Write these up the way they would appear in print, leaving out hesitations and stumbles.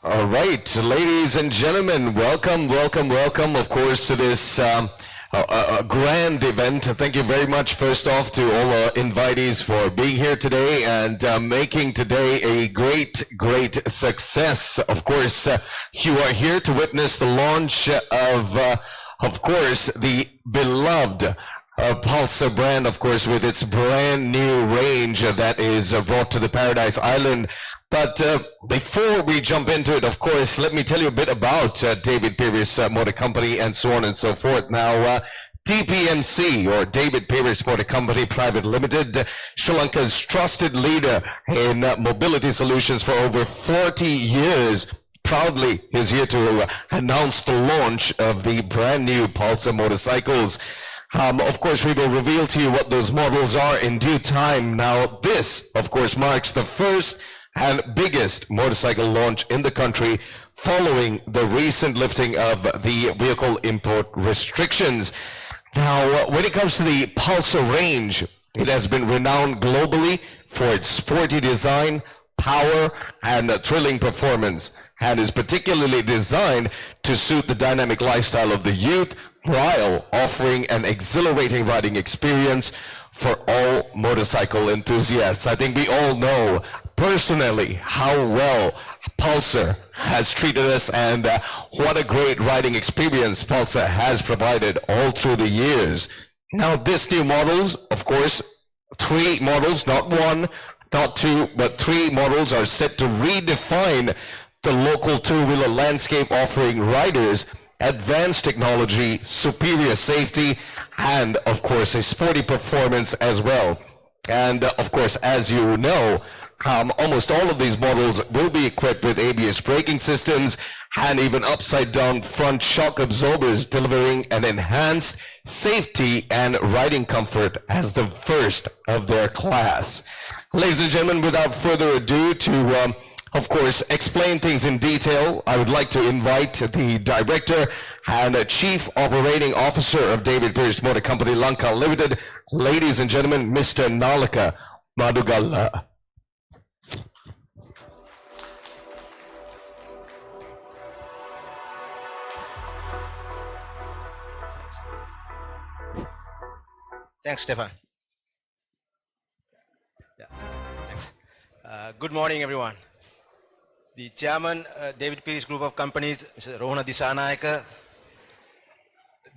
All right, ladies and gentlemen, welcome, of course, to this grand event. Thank you very much, first off, to all our invitees for being here today and making today a great success. Of course, you are here to witness the launch of course, the beloved Pulsar brand, of course, with its brand new range that is brought to the Paradise Island. But before we jump into it, of course, let me tell you a bit about David Pierce Motor Company and so on and so forth. Now, DPMC, or David Pierce Motor Company Private Limited, Sri Lanka's trusted leader in mobility solutions for over 40 years, proudly is here to announce the launch of the brand new Pulsar motorcycles. Of course, we will reveal to you what those models are in due time. Now, this, of course, marks the first and biggest motorcycle launch in the country following the recent lifting of the vehicle import restrictions. Now, when it comes to the Pulsar range, it has been renowned globally for its sporty design, power, and thrilling performance, and is particularly designed to suit the dynamic lifestyle of the youth, while offering an exhilarating riding experience for all motorcycle enthusiasts. I think we all know personally how well Pulsar has treated us and what a great riding experience Pulsar has provided all through the years. Now, this new models, of course, 3 models, not 1, not 2, but 3 models are set to redefine the local two-wheeler landscape, offering riders advanced technology, superior safety, and of course a sporty performance as well. And of course, as you know, almost all of these models will be equipped with ABS braking systems and even upside down front shock absorbers, delivering an enhanced safety and riding comfort as the first of their class. Ladies and gentlemen, without further ado, to of course, explain things in detail, I would like to invite the Director and Chief Operating Officer of David Pierce Motor Company Lanka Limited, ladies and gentlemen, Mr. Nalaka Madugalla. Thanks, Stefan. Yeah, thanks. Good morning, everyone. The Chairman, David Pierce Group of Companies, Mr. Rohana Disanayaka,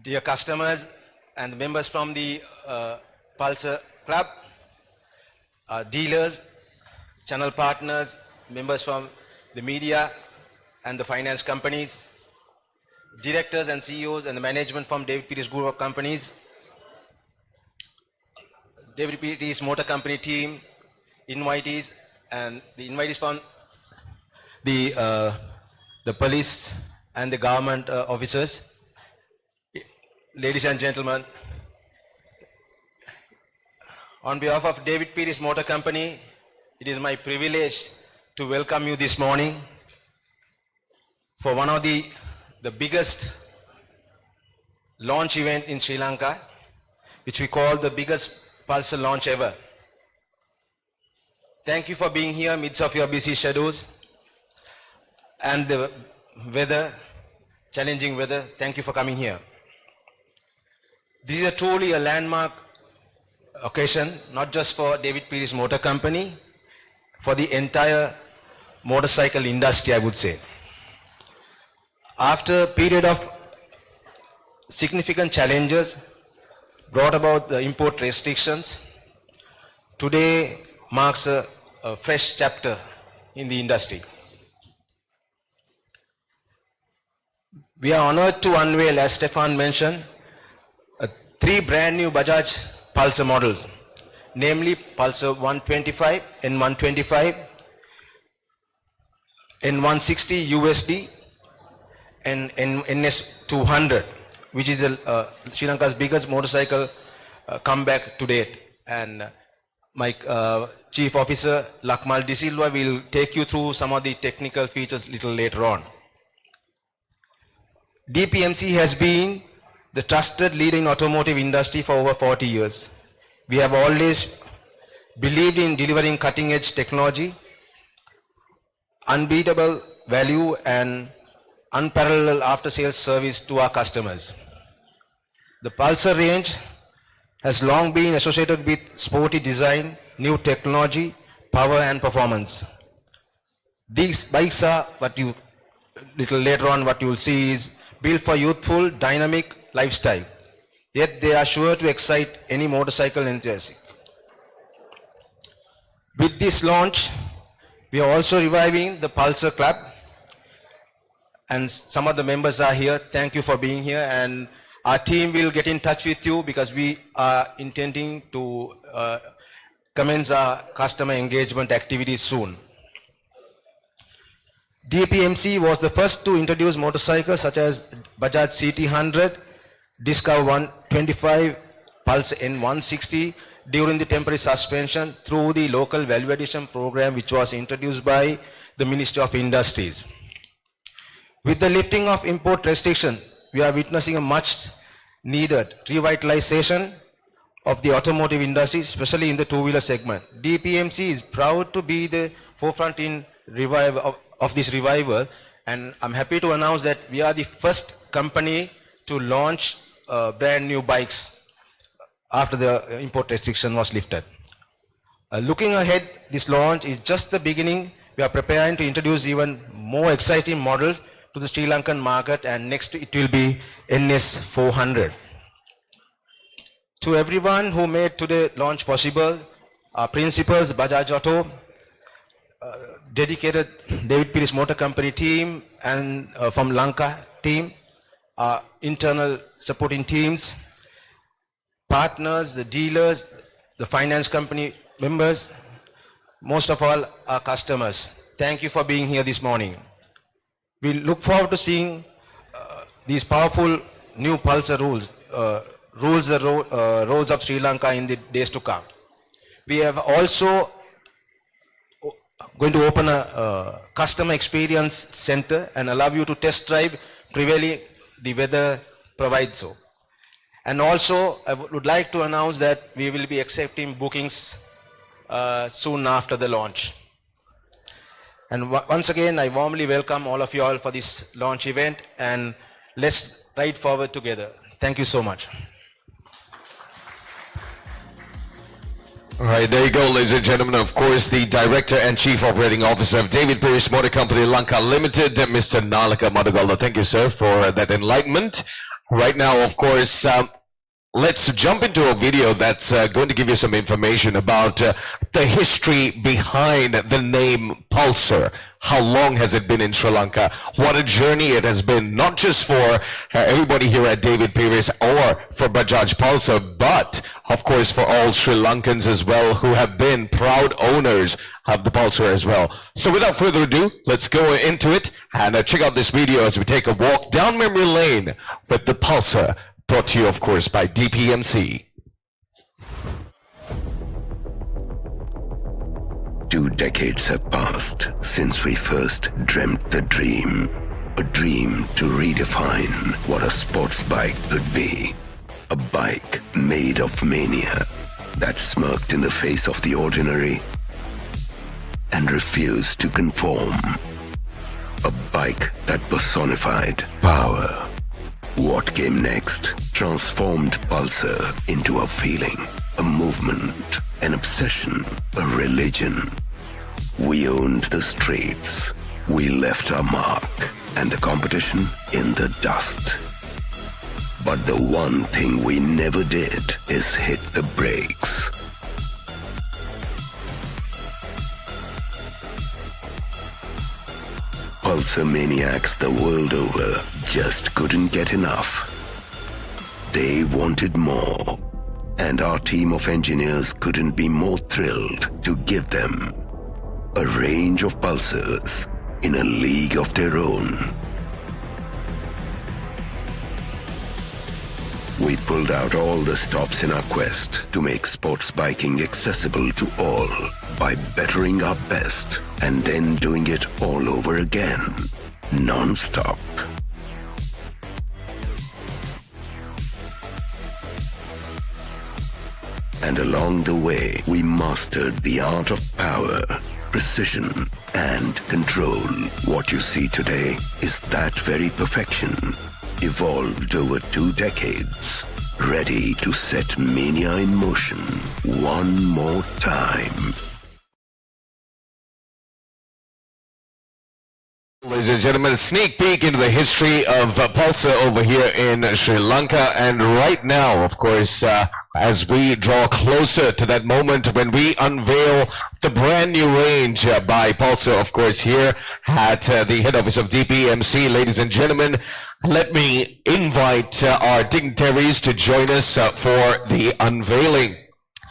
dear customers and members from the Pulsar Club, dealers, channel partners, members from the media and the finance companies, directors and CEOs and the management from David Pierce Group of Companies, David Pierce Motor Company team, invitees, and the invitees from the police and the government officers. Ladies and gentlemen, on behalf of David Pierce Motor Company, it is my privilege to welcome you this morning for one of the biggest launch event in Sri Lanka, which we call the biggest Pulsar launch ever. Thank you for being here amidst of your busy schedules and the weather, challenging weather. Thank you for coming here. This is truly a landmark occasion, not just for David Pierce Motor Company, for the entire motorcycle industry, I would say. After a period of significant challenges brought about the import restrictions, today marks a fresh chapter in the industry. We are honored to unveil, as Stefan mentioned, 3 brand new Bajaj Pulsar models, namely Pulsar 125, N125, N160 USD, and NS200, which is Sri Lanka's biggest motorcycle comeback to date. And my Chief Officer Lakmal De Silva will take you through some of the technical features little later on. DPMC has been the trusted leader in automotive industry for over 40 years. We have always believed in delivering cutting-edge technology, unbeatable value and unparalleled after-sales service to our customers. The Pulsar range has long been associated with sporty design, new technology, power and performance. These bikes are little later on what you will see is built for youthful, dynamic lifestyle. Yet they are sure to excite any motorcycle enthusiast. With this launch, we are also reviving the Pulsar Club, and some of the members are here. Thank you for being here, and our team will get in touch with you because we are intending to commence our customer engagement activities soon. DPMC was the first to introduce motorcycles such as Bajaj CT100, Discover 125, Pulsar N160 during the temporary suspension through the local value addition program which was introduced by the Ministry of Industries. With the lifting of import restriction, we are witnessing a much needed revitalization of the automotive industry, especially in the two-wheeler segment. DPMC is proud to be the forefront in of this revival, and I'm happy to announce that we are the first company to launch brand new bikes after the import restriction was lifted. Looking ahead, this launch is just the beginning. We are preparing to introduce even more exciting models to the Sri Lankan market, and next it will be NS400. To everyone who made today's launch possible, our principals, Bajaj Auto, dedicated David Pierce Motor Company team, and from Lanka team, our internal supporting teams, partners, the dealers, the finance company members, most of all our customers. Thank you for being here this morning. We look forward to seeing these powerful new Pulsar rules the roads of Sri Lanka in the days to come. We have also going to open a customer experience center and allow you to test drive prevailing the weather provides so. And also I would like to announce that we will be accepting bookings soon after the launch. And once again, I warmly welcome all of you all for this launch event, and let's ride forward together. Thank you so much. All right, there you go, ladies and gentlemen. Of course, the Director and Chief Operating Officer of David Pierce Motor Company Lanka Limited, Mr. Nalaka Madagala. Thank you, sir, for that enlightenment. Right now, of course, let's jump into a video that's going to give you some information about the history behind the name Pulsar. How long has it been in Sri Lanka? What a journey it has been, not just for everybody here at David Pierce or for Bajaj Pulsar, but of course for all Sri Lankans as well who have been proud owners of the Pulsar as well. So without further ado, let's go into it and check out this video as we take a walk down memory lane with the Pulsar, brought to you of course by DPMC. 2 decades have passed since we first dreamt the dream. A dream to redefine what a sports bike could be. A bike made of mania that smirked in the face of the ordinary and refused to conform. A bike that personified power. What came next transformed Pulsar into a feeling, a movement, an obsession, a religion. We owned the streets, we left our mark, and the competition in the dust. But the one thing we never did is hit the brakes. Pulsar maniacs the world over just couldn't get enough. They wanted more, and our team of engineers couldn't be more thrilled to give them a range of Pulsars in a league of their own. We pulled out all the stops in our quest to make sports biking accessible to all by bettering our best and then doing it all over again, non-stop. And along the way, we mastered the art of power, precision and control. What you see today is that very perfection, evolved over 2 decades, ready to set mania in motion one more time. Ladies and gentlemen, a sneak peek into the history of Pulsar over here in Sri Lanka. And right now, of course, as we draw closer to that moment when we unveil the brand new range by Pulsar, of course, here at the head office of DPMC, ladies and gentlemen, let me invite our dignitaries to join us for the unveiling.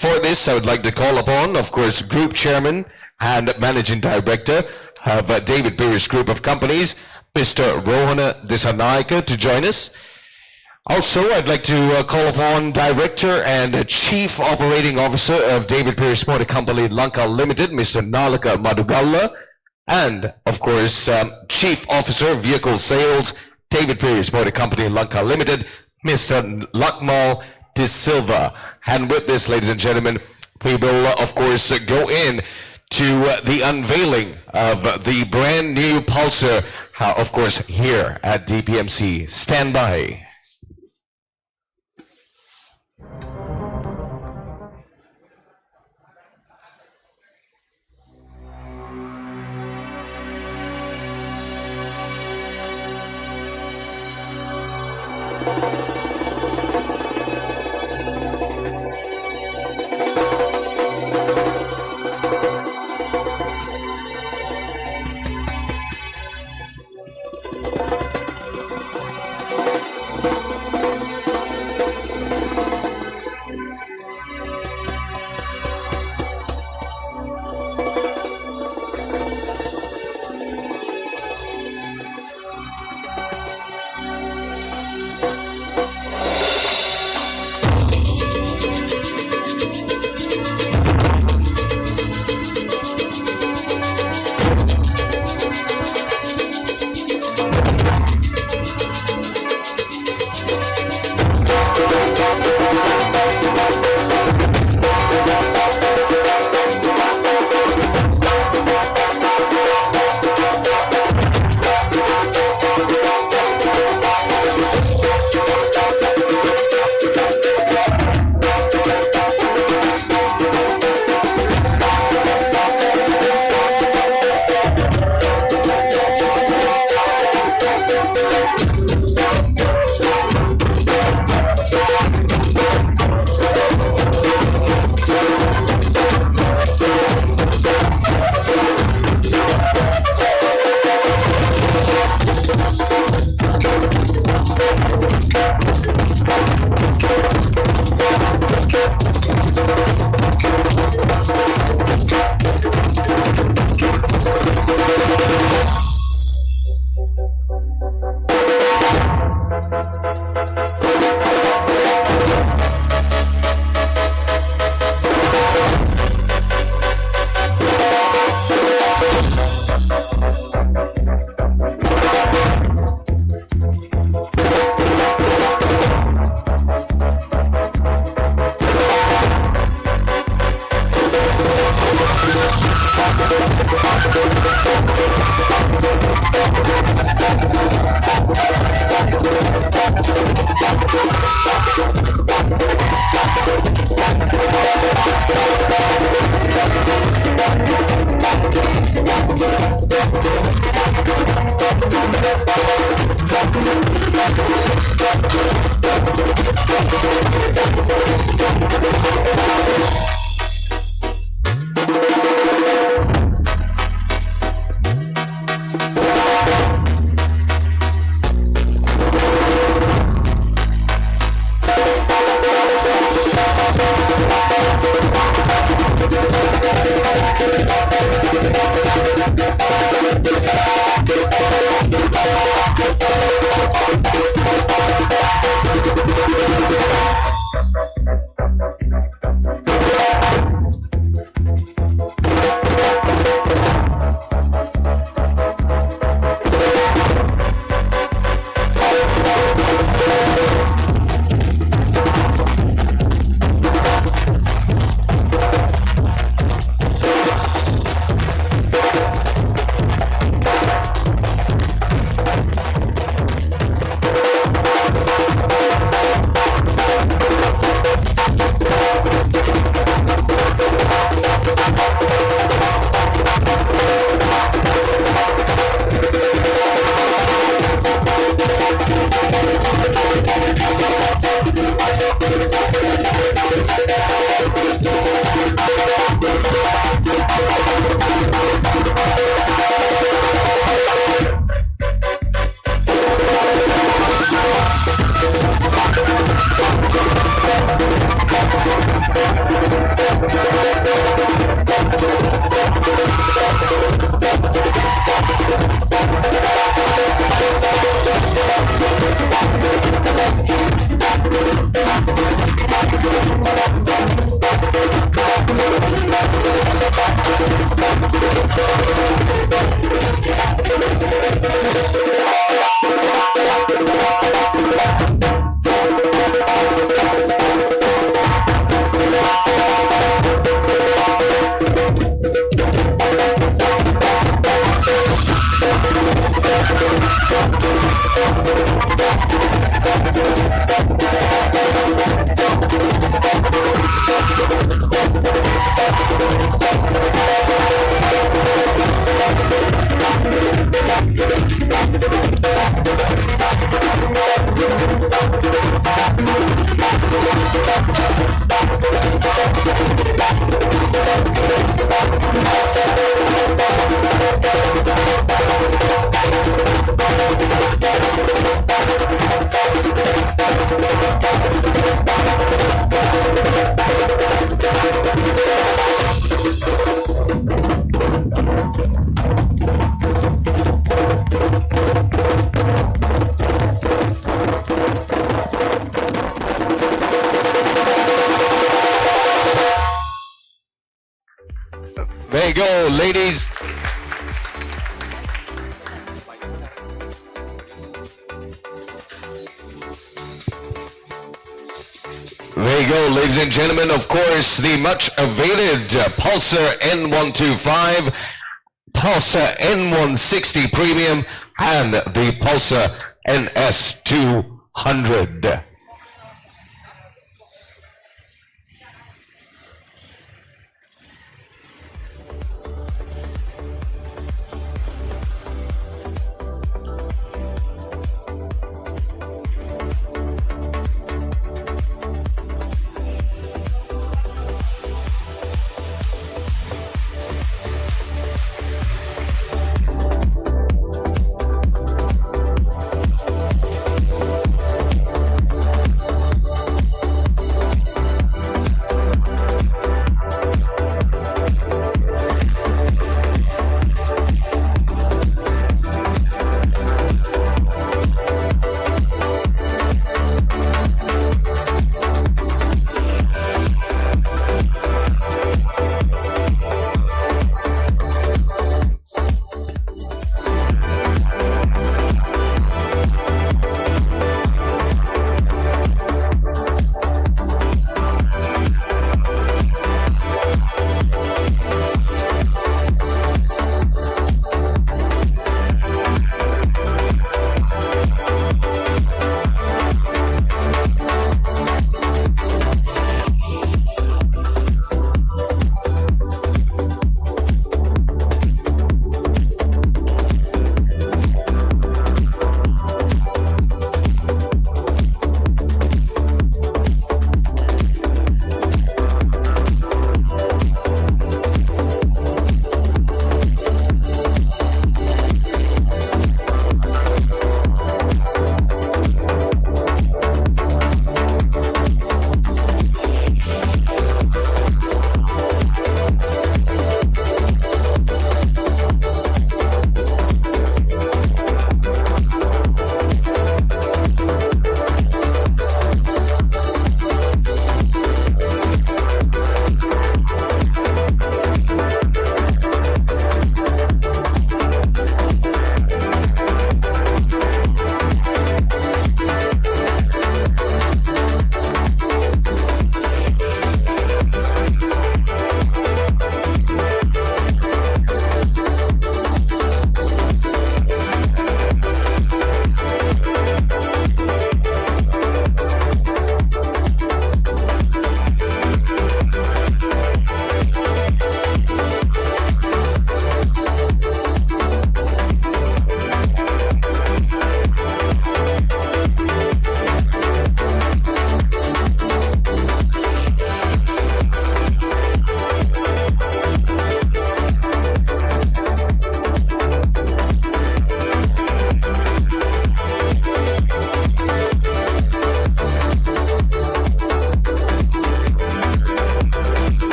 For this, I would like to call upon, of course, Group Chairman and Managing Director of David Pierce Group of Companies, Mr. Rohana Dissanayake, to join us. Also, I'd like to call upon Director and Chief Operating Officer of David Pierce Motor Company Lanka Limited, Mr. Nalaka Madugalla, and, of course, Chief Officer of Vehicle Sales, David Pierce Motor Company Lanka Limited, Mr. Lakmal De Silva. And with this, ladies and gentlemen, we will, of course, go in to the unveiling of the brand new Pulsar, of course, here at DPMC. Stand by. There you go, ladies. There you go, ladies and gentlemen. Of course, the much awaited Pulsar N125, Pulsar N160 Premium, and the Pulsar NS200.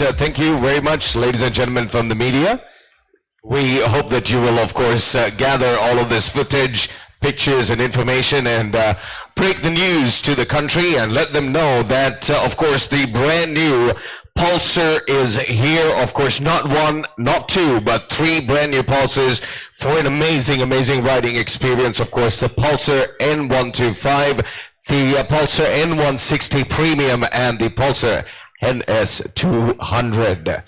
right. Thank you very much, ladies and gentlemen from the media. We hope that you will, of course, gather all of this footage, pictures and information and break the news to the country and let them know that, of course, the brand new Pulsar is here. Of course, not one, not two, but 3 brand new Pulsars for an amazing, amazing riding experience. Of course, the Pulsar N125, the Pulsar N160 Premium and the Pulsar NS200.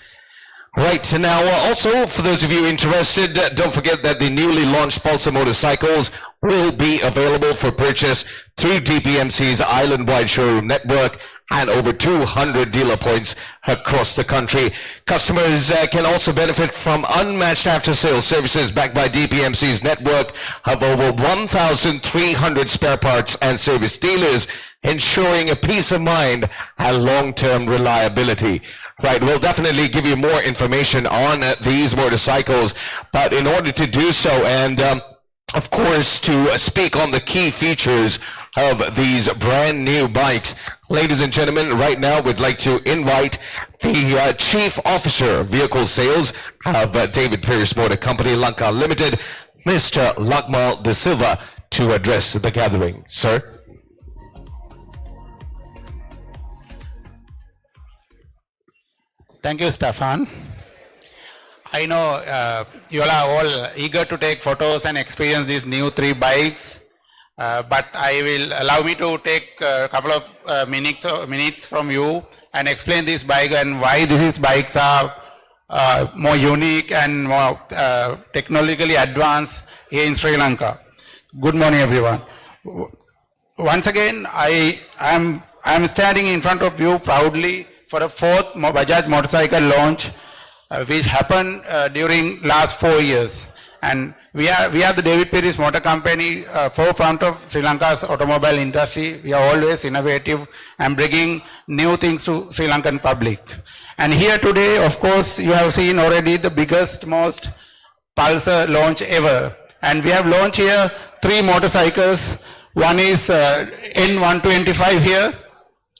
Right, so now also for those of you interested, don't forget that the newly launched Pulsar motorcycles will be available for purchase through DPMC's island-wide showroom network and over 200 dealer points across the country. Customers can also benefit from unmatched after-sales services backed by DPMC's network of over 1,300 spare parts and service dealers, ensuring a peace of mind and long-term reliability. Right, we'll definitely give you more information on these motorcycles, but in order to do so and of course to speak on the key features of these brand new bikes, ladies and gentlemen, right now we'd like to invite the Chief Officer of Vehicle Sales of David Pierce Motor Company, Lanka Limited, Mr. Lakmal De Silva, to address the gathering. Sir. Thank you, Stefan. I know you all are all eager to take photos and experience these new 3 bikes, but I will allow me to take a couple of minutes from you and explain this bike and why these bikes are more unique and more technologically advanced here in Sri Lanka. Good morning, everyone. Once again, I am standing in front of you proudly for the 4th Bajaj motorcycle launch, which happened during last 4 years. And we are the David Pierce Motor Company, forefront of Sri Lanka's automobile industry. We are always innovative and bringing new things to Sri Lankan public. And here today, of course, you have seen already the biggest, most Pulsar launch ever. And we have launched here 3 motorcycles. One is N125 here.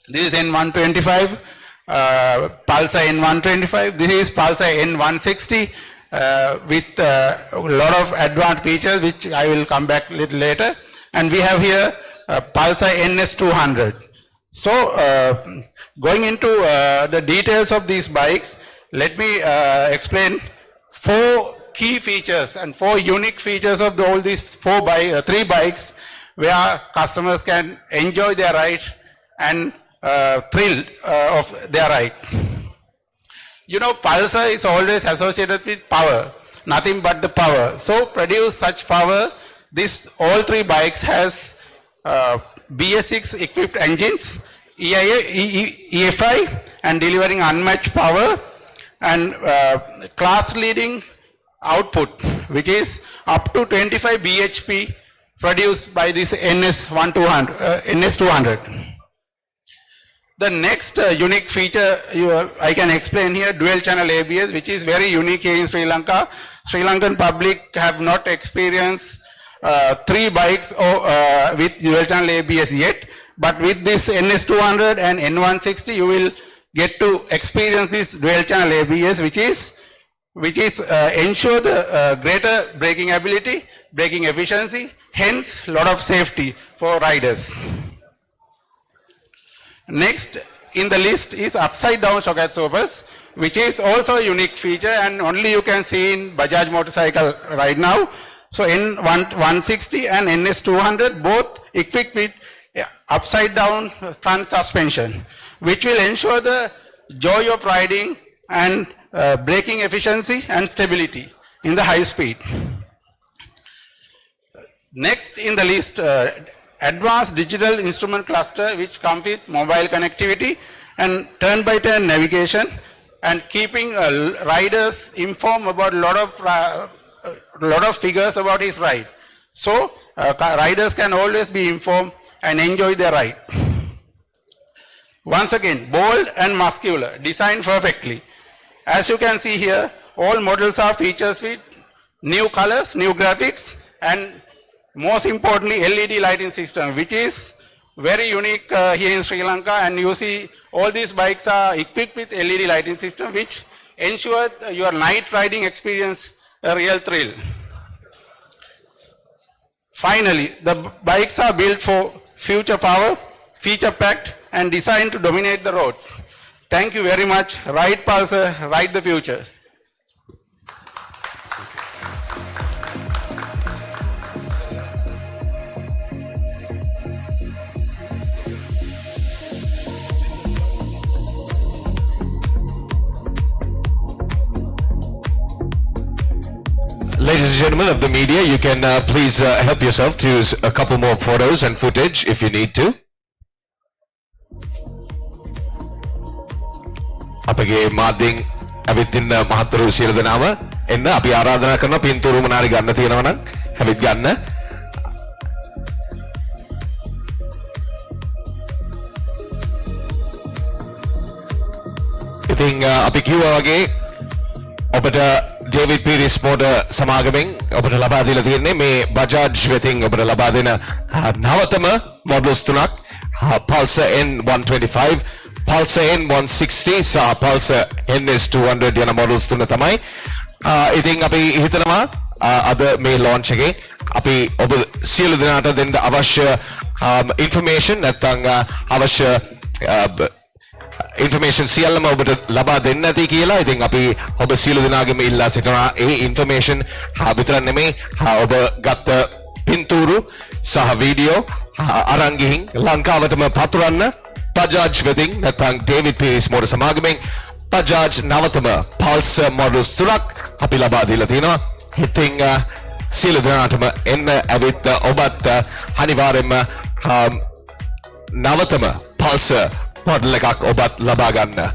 This is N125. Pulsar N125. This is Pulsar N160 with a lot of advanced features which I will come back a little later. And we have here Pulsar NS200. So going into the details of these bikes, let me explain 4 key features and 4 unique features of all these 3 bikes where customers can enjoy their ride and thrill of their rides. You know, Pulsar is always associated with power, nothing but the power. So produce such power, all 3 bikes has BS6 equipped engines, EFI, and delivering unmatched power and class leading output, which is up to 25 bhp produced by this NS200. The next unique feature I can explain here, dual channel ABS, which is very unique here in Sri Lanka. Sri Lankan public have not experienced 3 bikes with dual channel ABS yet, but with this NS200 and N160 you will get to experience this dual channel ABS, which is ensure the greater braking ability, braking efficiency, hence lot of safety for riders. Next in the list is upside down shock absorbers, which is also a unique feature and only you can see in Bajaj motorcycle right now. So N160 and NS200 both equipped with upside down front suspension, which will ensure the joy of riding and braking efficiency and stability in the high speed. Next in the list, advanced digital instrument cluster, which comes with mobile connectivity and turn-by-turn navigation and keeping riders informed about a lot of figures about his ride. So riders can always be informed and enjoy their ride. Once again, bold and muscular, designed perfectly. As you can see here, all models are features with new colors, new graphics, and most importantly, LED lighting system, which is very unique here in Sri Lanka, and you see all these bikes are equipped with LED lighting system, which ensure your night riding experience a real thrill. Finally, the bikes are built for future power, feature packed, and designed to dominate the roads. Thank you very much. Ride Pulsar, ride the future. Ladies and gentlemen of the media, you can please help yourself to a couple more photos and footage if you need to. අපගේ මාධ්‍යෙන් ඇවිත් ඉන්න මහත්තුරු සියලු දෙනාම එන්න අපි ආරාධනා කරනවා පින්තූරු මොනාරි ගන්න තියෙනවා නම් හැවිත් ගන්න. ඉතින් අපි කිව්වා වගේ ඔබට ඩේවිඩ් පීරිස් මෝටර් සමාගමෙන් ඔබට ලබා දීලා තියෙන්නේ මේ බජාජ් වෙතින් ඔබට ලබා දෙන නවතම මොඩල්ස් තුනක් Pulsar N125, Pulsar N160 සහ Pulsar NS200 යන මොඩල්ස් තුන තමයි. ඉතින් අපි හිතනවා අද මේ launch එකේ අපි ඔබ සියලු දෙනාට දෙන්න අවශ්‍ය information නැත්නම් අවශ්‍ය information සියල්ලම ඔබට ලබා දෙන්න ඇති කියලා. ඉතින් අපි ඔබ සියලු දෙනාගේම ඉල්ලා සිටිනවා ඒ information විතර නෙමෙයි ඔබ ගත්ත පින්තූරු සහ වීඩියෝ අරන් ගිහින් ලංකාවටම පතුරන්න බජාජ් වෙතින් නැත්නම් ඩේවිඩ් පීරිස් මෝටර් සමාගමෙන් බජාජ් නවතම Pulsar models තුනක් අපි ලබා දීලා තිනවා. ඉතින් සියලු දෙනාටම එන්න ඇවිත් ඔබත් අනිවාර්යයෙන්ම නවතම Pulsar model එකක් ඔබත් ලබා ගන්න.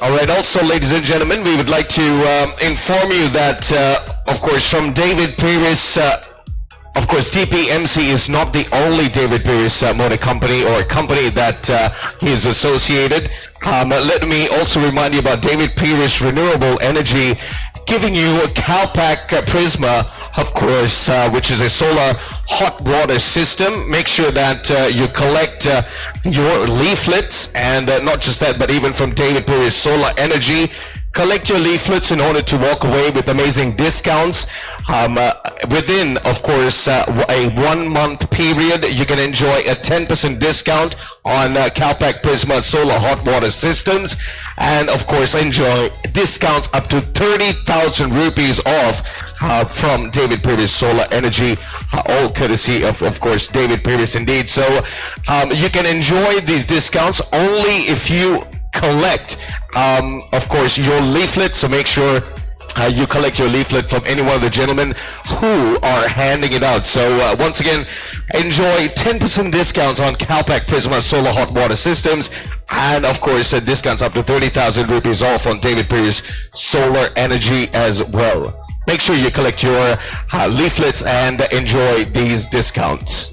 All right, also, ladies and gentlemen, we would like to inform you that, of course, from David Peiris, of course, DPMC is not the only David Peiris motor company or company that he is associated. Let me also remind you about David Peiris Renewable Energy, giving you a Calpac Prisma, of course, which is a solar hot water system. Make sure that you collect your leaflets, and not just that, but even from David Peiris Solar Energy. Collect your leaflets in order to walk away with amazing discounts. Within, of course, a 1 month period, you can enjoy a 10% discount on Calpac Prisma solar hot water systems. And of course, enjoy discounts up to 30,000 rupees off from David Peiris Solar Energy, all courtesy of course, David Peiris indeed. So you can enjoy these discounts only if you collect, of course, your leaflet. So make sure you collect your leaflet from any one of the gentlemen who are handing it out. So once again, enjoy 10% discounts on Calpac Prisma solar hot water systems, and of course discounts up to 30,000 rupees off on David Peiris Solar Energy as well. Make sure you collect your leaflets and enjoy these discounts.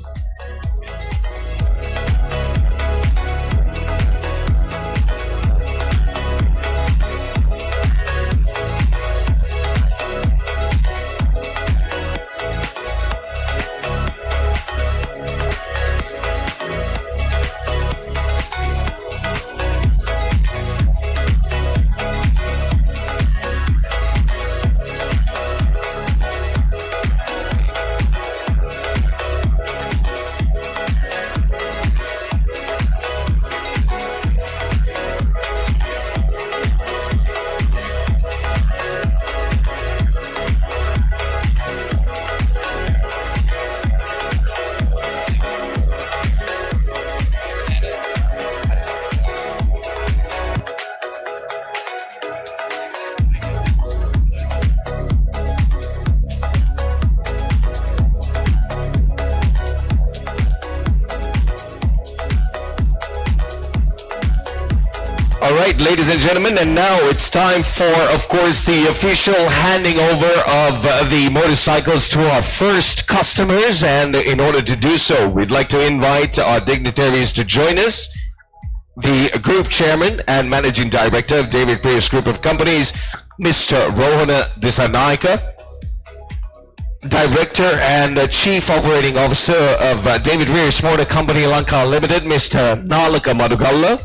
right, ladies and gentlemen, and now it's time for, of course, the official handing over of the motorcycles to our first customers. And in order to do so, we'd like to invite our dignitaries to join us. The Group Chairman and Managing Director of David Pierce Group of Companies, Mr. Rohana Disanaika. Director and Chief Operating Officer of David Pierce Motor Company Lanka Limited, Mr. Nalaka Madugalla.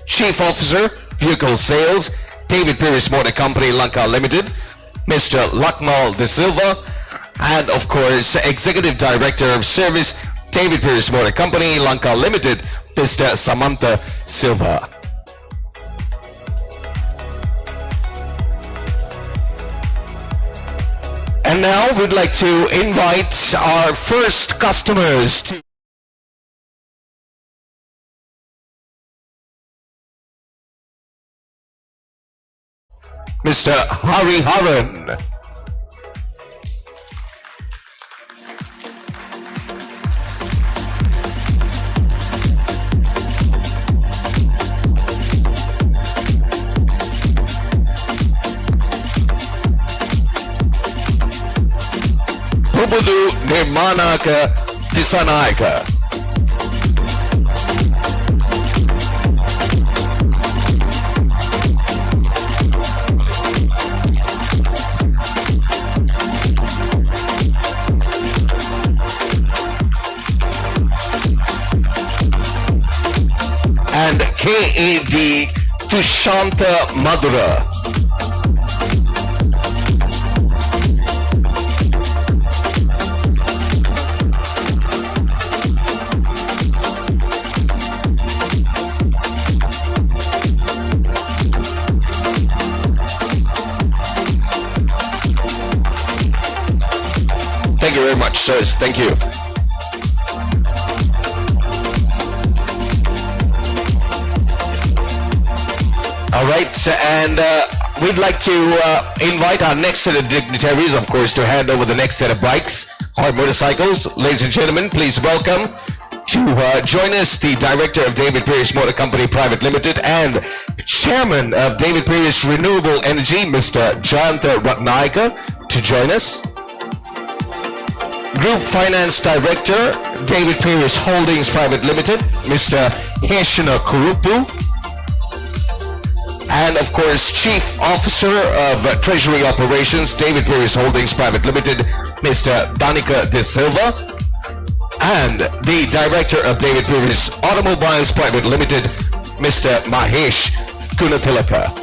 Chief Officer, Vehicle Sales, David Pierce Motor Company Lanka Limited, Mr. Lakmal De Silva. And of course, Executive Director of Service, David Pierce Motor Company Lanka Limited, Mr. Samantha Silva. And now we'd like to invite our first customers to Mr. Hari Haran. Pubudu Nirmanaka Disanaika. And KAD Tushanta Madura. Thank you very much, sirs. Thank you. All right, and we'd like to invite our next set of dignitaries, of course, to hand over the next set of bikes or motorcycles. Ladies and gentlemen, please welcome to join us the Director of David Pierce Motor Company Private Limited and Chairman of David Pierce Renewable Energy, Mr. Jayanta Ratnaika, to join us. Group Finance Director, David Pierce Holdings Private Limited, Mr. Heshina Kurupu. And of course, Chief Officer of Treasury Operations, David Pierce Holdings Private Limited, Mr. Danica De Silva. And the Director of David Pierce Automobiles Private Limited, Mr. Mahesh Kunatilaka.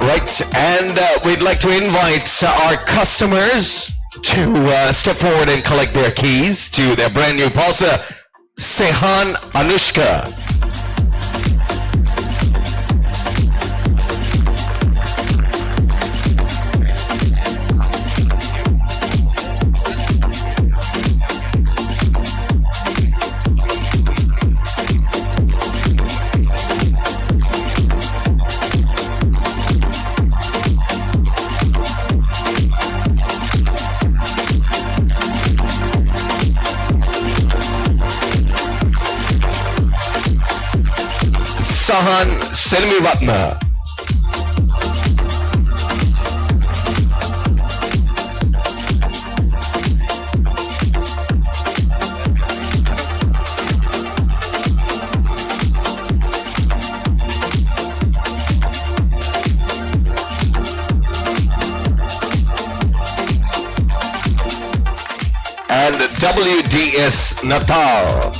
Right, and we'd like to invite our customers to step forward and collect their keys to their brand new Pulsar. Sehan Anushka. Sahan Selmiratna. And WDS Natal.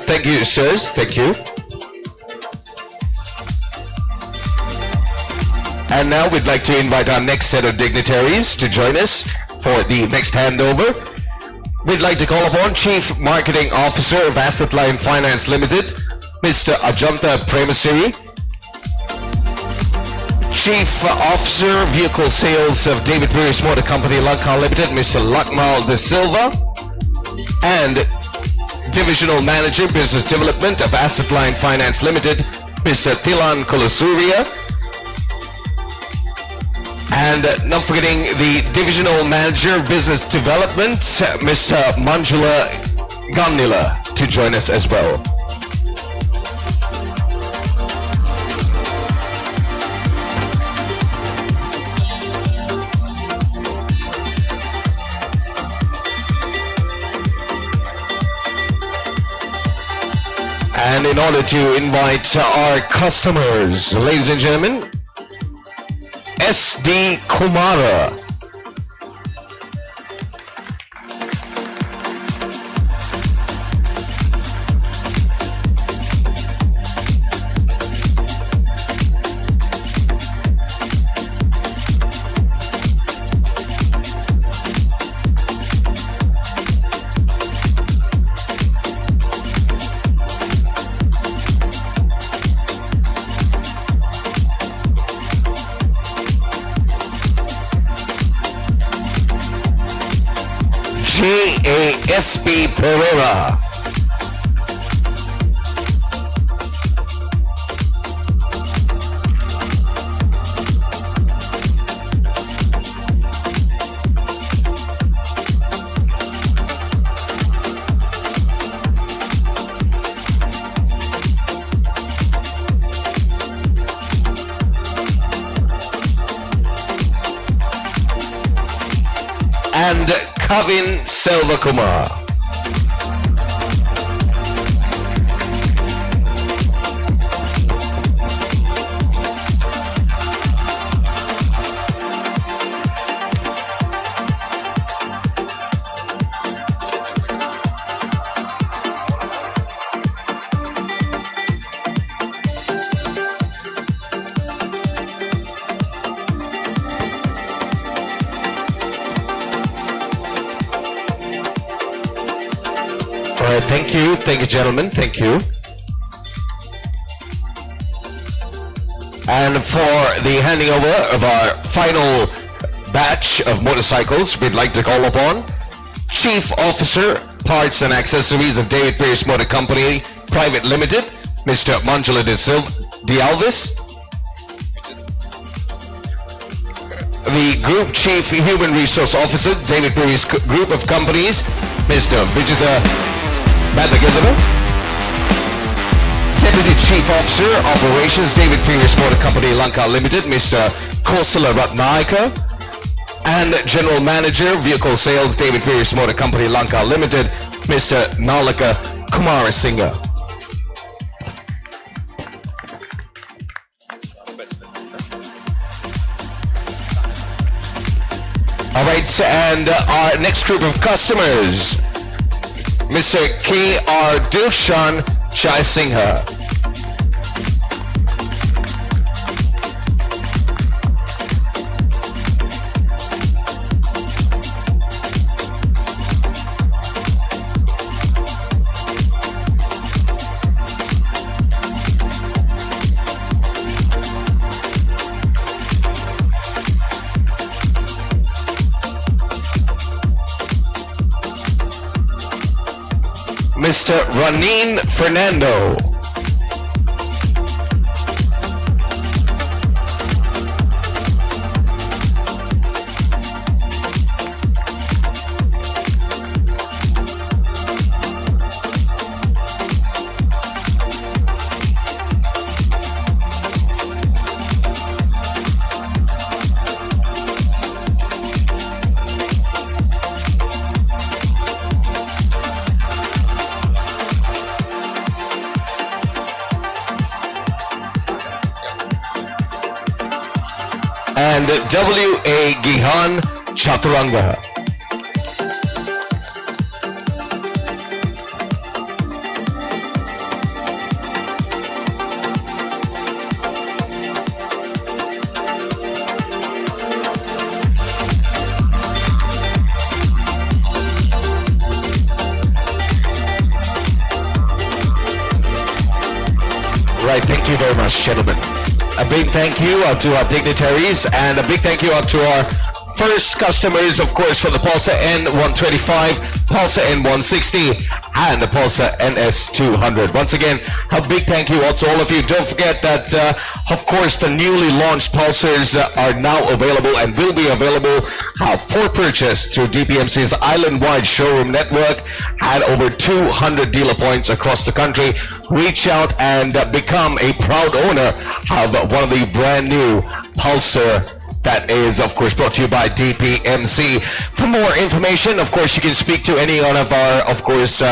Thank you, sirs. Thank you. And now we'd like to invite our next set of dignitaries to join us for the next handover. We'd like to call upon Chief Marketing Officer of Asset Line Finance Limited, Mr. Ajanta Premasiri. Chief Officer Vehicle Sales of David Pierce Motor Company Lanka Limited, Mr. Lakmal De Silva. And Divisional Manager Business Development of Asset Line Finance Limited, Mr. Thilan Kolasuria. And not forgetting the Divisional Manager of Business Development, Mr. Manjula Gandila, to join us as well. And in order to invite our customers, ladies and gentlemen, S.D. Kumara. J.A.S.B. Pereira. And Kavin Selvakumar. All right, thank you gentlemen, thank you. And for the handing over of our final batch of motorcycles, we'd like to call upon Chief Officer, Parts and Accessories of David Pierce Motor Company Private Limited, Mr. Manjula De Alvis. The Group Chief Human Resource Officer, David Pierce Group of Companies, Mr. Vijita Badagedara. Deputy Chief Officer, Operations, David Pierce Motor Company Lanka Limited, Mr. Kosala Ratnaika. And General Manager, Vehicle Sales, David Pierce Motor Company Lanka Limited, Mr. Nalaka Kumarasinghe. All right, and our next group of customers, Mr. K.R. Dilshan Chaisingha. Mr. Ranin Fernando. And W.A. Gihan Chaturanga. much, gentlemen. A big thank you to our dignitaries, and a big thank you to our first customers, of course, for the Pulsar N125, Pulsar N160, and the Pulsar NS200. Once again, a big thank you to all of you. Don't forget that, of course, the newly launched Pulsars are now available and will be available for purchase through DPMC's island-wide showroom network and over 200 dealer points across the country. Reach out and become a proud owner of one of the brand new Pulsar. That is, of course, brought to you by DPMC. For more information, of course, you can speak to any one of our, of course,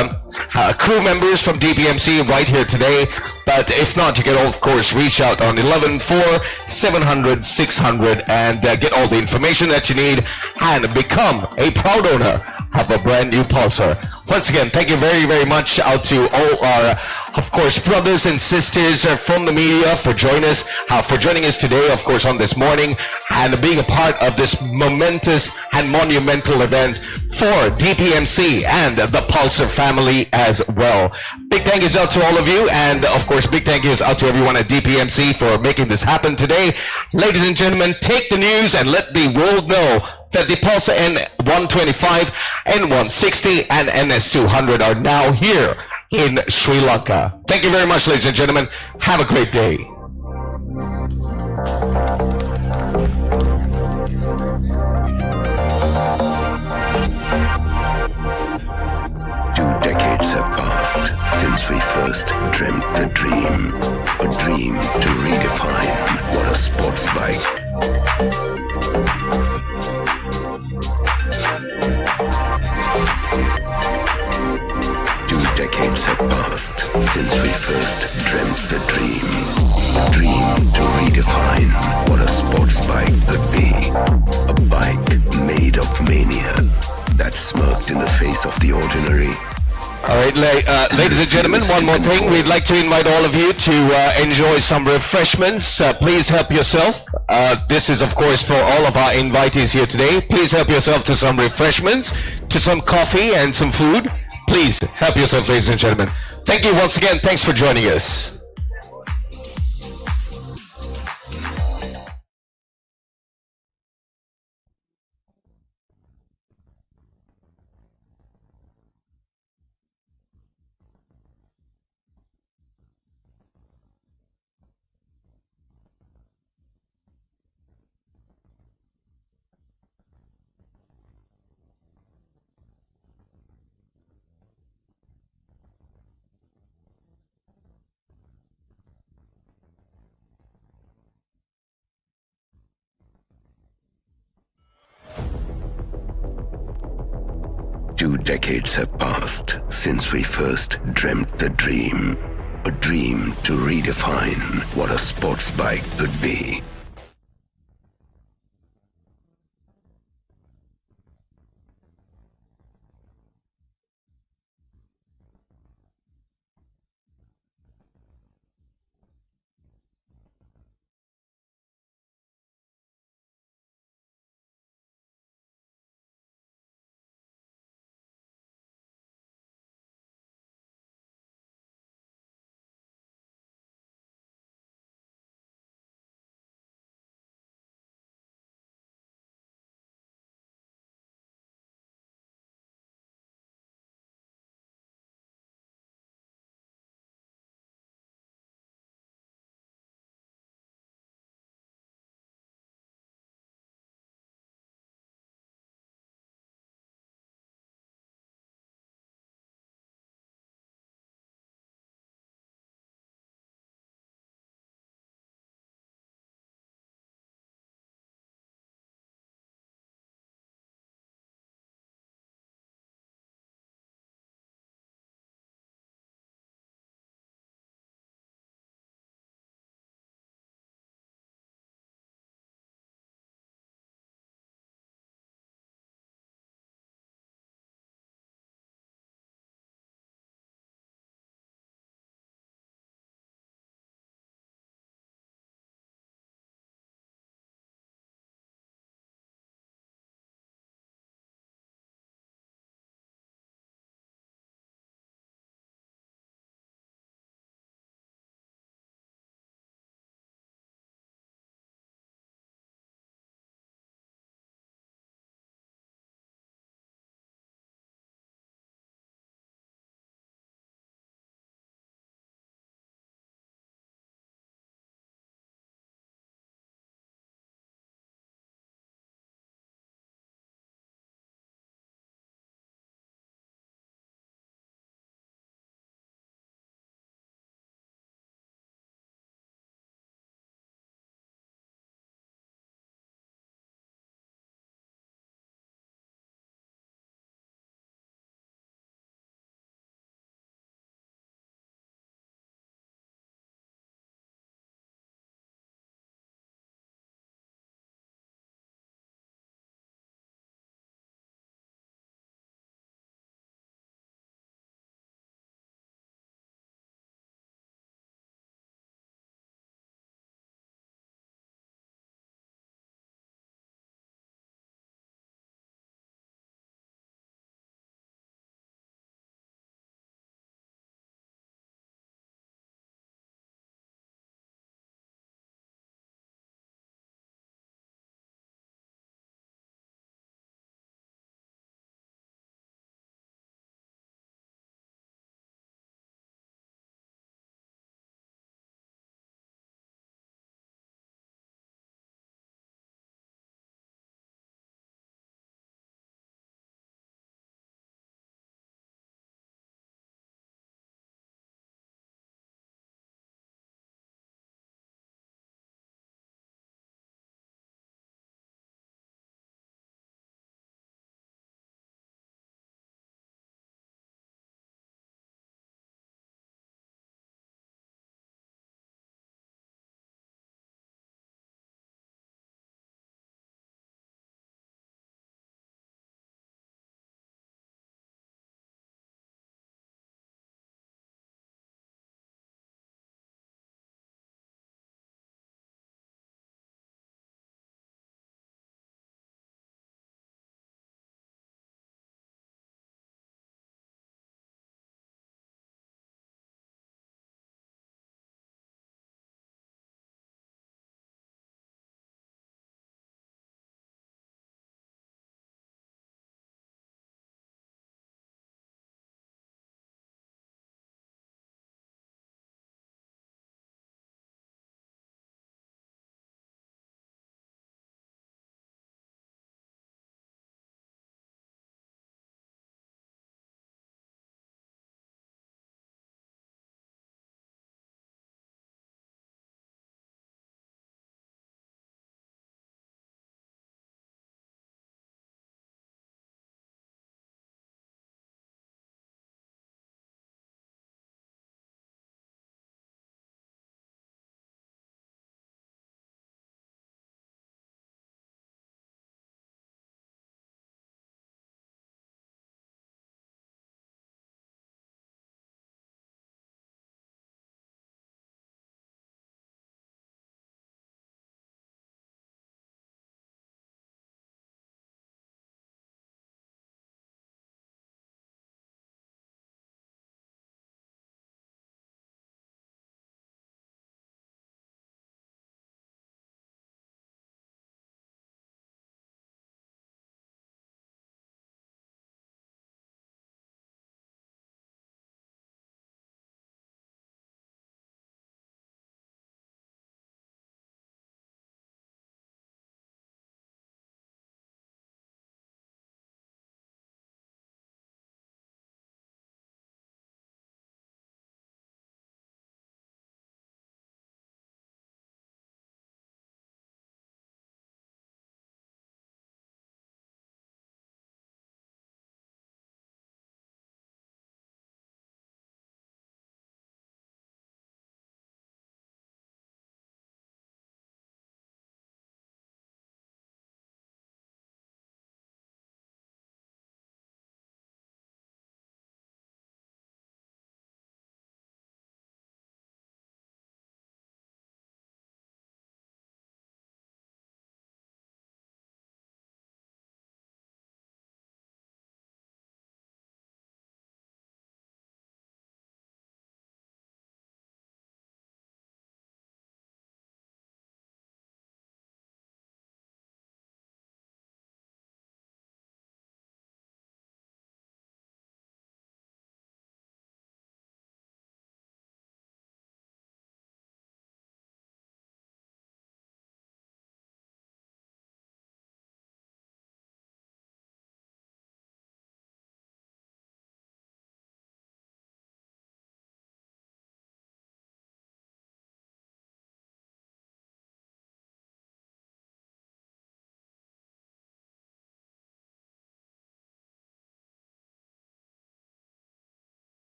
crew members from DPMC right here today. But if not, you can, of course, reach out on 11-4-700-600 and get all the information that you need and become a proud owner of a brand new Pulsar. Once again, thank you very, very much out to all our, of course, brothers and sisters from the media for joining us today, of course, on this morning, and being a part of this momentous and monumental event for DPMC and the Pulsar family as well. Big thank yous out to all of you, and of course, big thank yous out to everyone at DPMC for making this happen today. Ladies and gentlemen, take the news and let the world know that the Pulsar N125, N160, and NS200 are now here in Sri Lanka. Thank you very much, ladies and gentlemen. Have a great day. 2 decades have passed since we first dreamt the dream. A dream to redefine what a sports bike. 2 decades have passed since we first dreamt the dream. A dream to redefine what a sports bike could be. A bike made of mania that smirked in the face of the ordinary. All right, ladies and gentlemen, one more thing. We'd like to invite all of you to enjoy some refreshments. Please help yourself. This is, of course, for all of our invitees here today. Please help yourself to some refreshments, to some coffee and some food. Please help yourself, ladies and gentlemen. Thank you once again. Thanks for joining us. Two decades have passed since we first dreamt the dream. A dream to redefine what a sports bike could be.